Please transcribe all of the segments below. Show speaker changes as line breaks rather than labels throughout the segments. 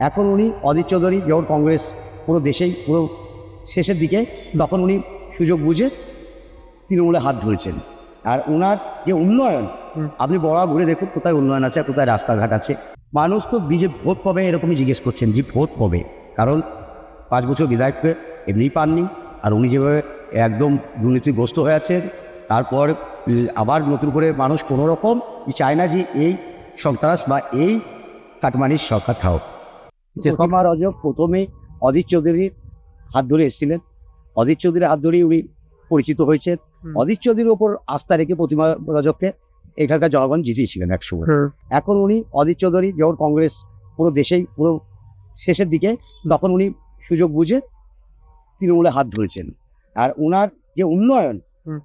এখন উনি অধীর চৌধুরী যখন কংগ্রেস পুরো দেশেই পুরো শেষের দিকে, তখন উনি সুযোগ বুঝে তৃণমূলে হাত ধরেছেন। আর ওনার যে উন্নয়ন, আপনি বড় ঘুরে দেখুন কোথায় উন্নয়ন আছে, কোথায় রাস্তাঘাট আছে। মানুষ তো ভোট কবে এরকমই জিজ্ঞেস করছেন যে ভোট কবে, কারণ 5 বছর বিধায়ককে এমনিই পাননি। আর উনি যেভাবে একদম দুর্নীতিগ্রস্ত হয়ে আছেন, তারপর আবার নতুন করে মানুষ কোনো রকম চায় না যে এই সন্ত্রাস বা এই কাটমানির সরকার থাকুক। প্রথমা রজক প্রথমে অধীর চৌধুরীর হাত ধরে এসেছিলেন, অধীর চৌধুরীর হাত ধরেই উনি পরিচিত হয়েছেন। অধীর চৌধুরীর ওপর আস্থা রেখে প্রতিমা রজককে এখানকার জনগণ জিতিয়েছিলেন একসময়। এখন উনি অধীর চৌধুরী যখন কংগ্রেস পুরো দেশেই পুরো শেষের দিকে, তখন উনি সুযোগ বুঝে তৃণমূলে হাত ধরেছেন। আর ওনার যে উন্নয়ন,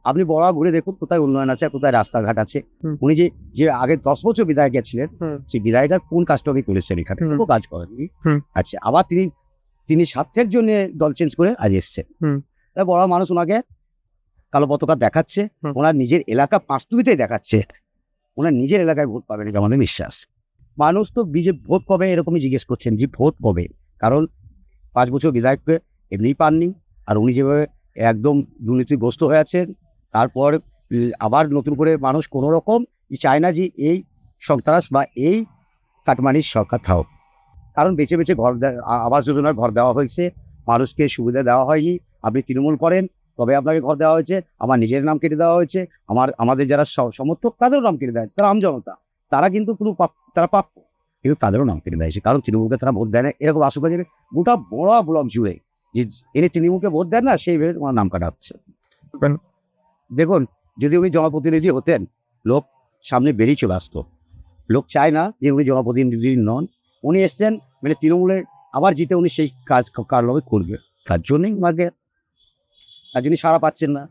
আপনি বড় ঘুরে দেখুন কোথায় উন্নয়ন আছে, কোথায় রাস্তাঘাট আছে। উনি যে আগে 10 বছর বিধায়ক ছিলেন, সেই বিধায়কের কোন কাজটা উনি করেছেন, এখানে কোনো কাজ করেননি। আচ্ছা, আবার তিনি স্বার্থের জন্য দল চেঞ্জ করে আজ এসছেন। তাই বড় মানুষ ওনাকে কালো পতাকা দেখাচ্ছে, ওনার নিজের এলাকা পাঁচতুবিতেই দেখাচ্ছে। ওনার নিজের এলাকায় ভোট পাবেন এটা আমাদের বিশ্বাস। মানুষ তো ভোট কবে এরকমই জিজ্ঞেস করছেন যে ভোট কবে, কারণ 5 বছর বিধায়ককে এমনিই পাননি। আর উনি যেভাবে একদম দুর্নীতিগ্রস্ত হয়ে আছেন, তারপর আবার নতুন করে মানুষ কোনো রকম চায় না যে এই সন্ত্রাস বা এই কাটমানির সরকার থাকুক। কারণ বেছে বেছে ঘর আবাস যোজনার ঘর দেওয়া হয়েছে, মানুষকে সুবিধা দেওয়া হয়নি। আপনি তৃণমূল করেন তবে আপনাকে ঘর দেওয়া হয়েছে, আমার নিজের নাম কেটে দেওয়া হয়েছে, আমাদের যারা সমর্থক তাদেরও নাম কেটে দেওয়া হয়েছে, তারা আমজনতা, তারা কিন্তু পুরো তারা প্রাপ্য, কিন্তু তাদেরও নাম কেটে দেওয়া হয়েছে। কারণ তৃণমূলকে তারা ভোট দেয় না, এরকম আশঙ্কা যাবে গোটা বড় ব্লক জুড়ে যে এনে তৃণমূলকে ভোট দেন না, সেই ভেবে তোমার নাম কাটা হচ্ছে। দেখুন, যদি উনি জনপ্রতিনিধি হতেন, লোক সামনে বেরিয়ে চলে আসতো। লোক চায় না যে উনি জনপ্রতিনিধি নন, উনি এসছেন মানে তৃণমূলের আবার জিতে উনি সেই কাজ কার লবে করবে, তার জন্যই সারা পাচ্ছেন না।